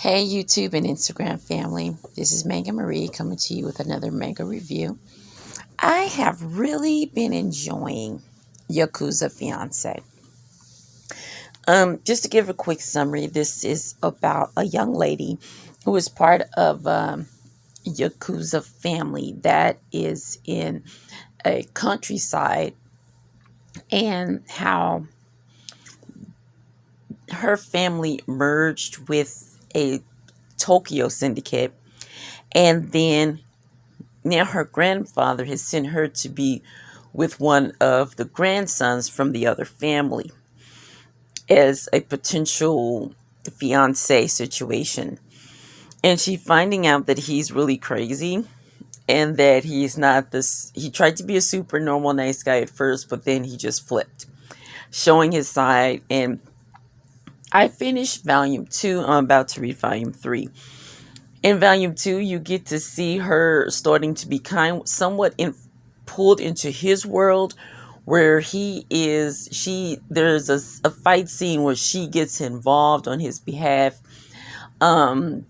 Hey, YouTube and Instagram family. This is Manga Marie coming to you with another manga review. I have really been enjoying Yakuza Fiancé. Just to give a quick summary, this is about a young lady who is part of Yakuza family that is in a countryside, and how her family merged with a Tokyo syndicate, and then now her grandfather has sent her to be with one of the grandsons from the other family as a potential fiance situation. And she finding out that he's really crazy, and that he's not this. He tried to be a super normal nice guy at first, but then he just flipped, showing his side. And I finished volume 2. I'm about to read volume 3. In volume 2, you get to see her starting to be somewhat pulled into his world, where there's a fight scene where she gets involved on his behalf. You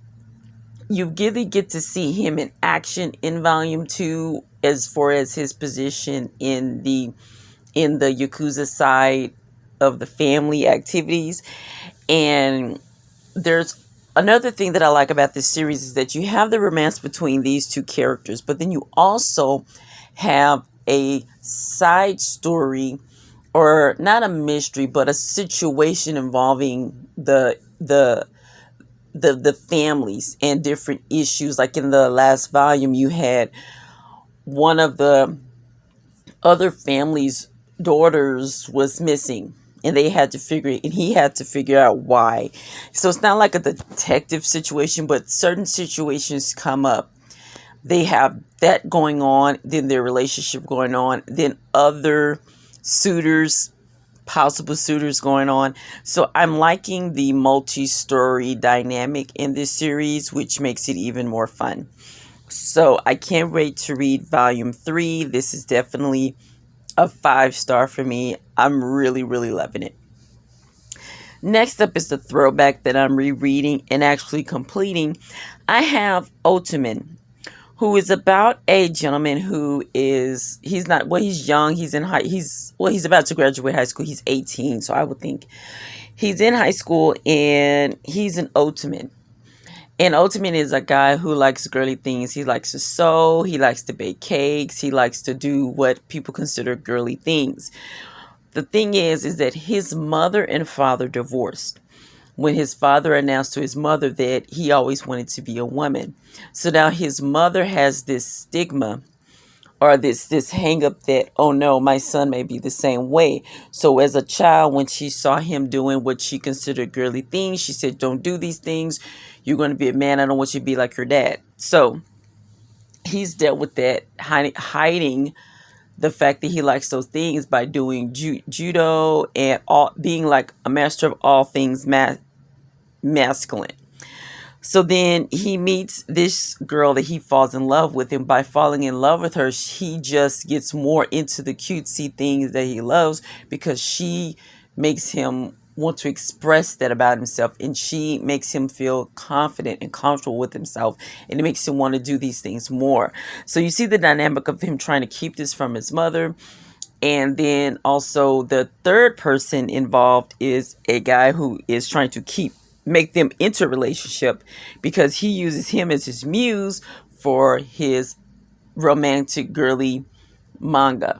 really get to see him in action in volume 2, as far as his position in the Yakuza side of the family activities. And there's another thing that I like about this series is that you have the romance between these two characters, but then you also have a side story, or not a mystery, but a situation involving the families and different issues. Like in the last volume, you had one of the other family's daughters was missing, and they had to and he had to figure out why. So it's not like a detective situation, but certain situations come up. They have that going on, then their relationship going on, then other suitors, possible suitors going on. So I'm liking the multi-story dynamic in this series, which makes it even more fun. So I can't wait to read volume 3. This is definitely a 5-star for me. I'm really, really loving it. Next up is the throwback that I'm rereading and actually completing. I have Otomen, who is about a gentleman who is, he's not, well, he's young, he's he's about to graduate high school. He's 18, so I would think he's in high school, and he's an Otomen. And Otomen is a guy who likes girly things. He likes to sew, he likes to bake cakes, he likes to do what people consider girly things. The thing is that his mother and father divorced when his father announced to his mother that he always wanted to be a woman. So now his mother has this stigma, or this hang up that, oh no, my son may be the same way. So as a child, when she saw him doing what she considered girly things, she said, don't do these things. You're going to be a man. I don't want you to be like your dad. So he's dealt with that, hiding the fact that he likes those things by doing judo and being like a master of all things masculine. So then he meets this girl that he falls in love with, and by falling in love with her, he just gets more into the cutesy things that he loves, because she makes him want to express that about himself, and she makes him feel confident and comfortable with himself, and it makes him want to do these things more. So you see the dynamic of him trying to keep this from his mother. And then also the third person involved is a guy who is trying to make them into a relationship, because he uses him as his muse for his romantic girly manga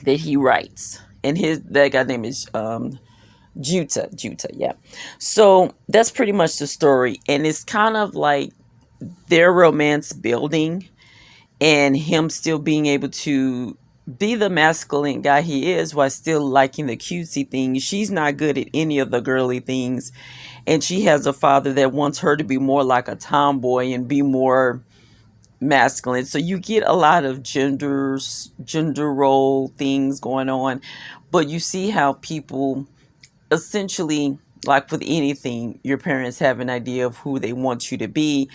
that he writes. And that guy name is Juta, yeah. So that's pretty much the story, and it's kind of like their romance building, and him still being able to be the masculine guy he is while still liking the cutesy things. She's not good at any of the girly things, and she has a father that wants her to be more like a tomboy and be more masculine. So you get a lot of gender role things going on, but you see how people essentially, like with anything, your parents have an idea of who they want you to be,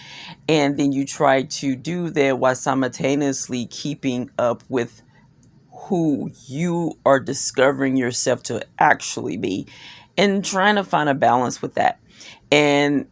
and then you try to do that while simultaneously keeping up with who you are discovering yourself to actually be, and trying to find a balance with that. And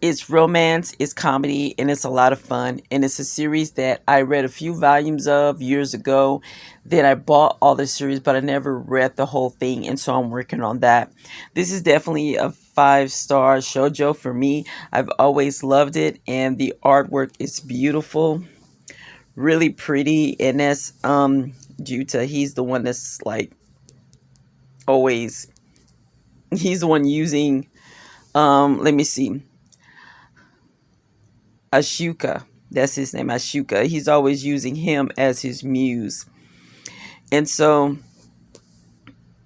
It's romance, it's comedy, and it's a lot of fun. And it's a series that I read a few volumes of years ago. Then I bought all the series, but I never read the whole thing, and so I'm working on that. This is definitely a 5-star shoujo for me. I've always loved it, and the artwork is beautiful, really pretty. And that's Juta. He's the one that's like always. He's the one using. Let me see. Asuka. That's his name, Asuka. He's always using him as his muse. And so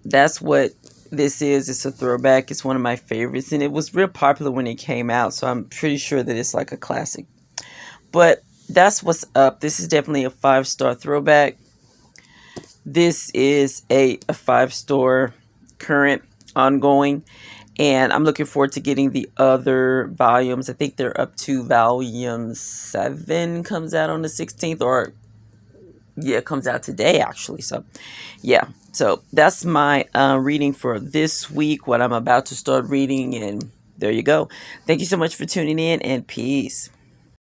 that's what this is. It's a throwback. It's one of my favorites. And it was real popular when it came out. So I'm pretty sure that it's like a classic. But that's what's up. This is definitely a 5-star throwback. This is a 5-star current ongoing. And I'm looking forward to getting the other volumes. I think they're up to volume 7 comes out on the 16th, or yeah, it comes out today actually. So yeah, so that's my reading for this week, what I'm about to start reading, and there you go. Thank you so much for tuning in, and peace.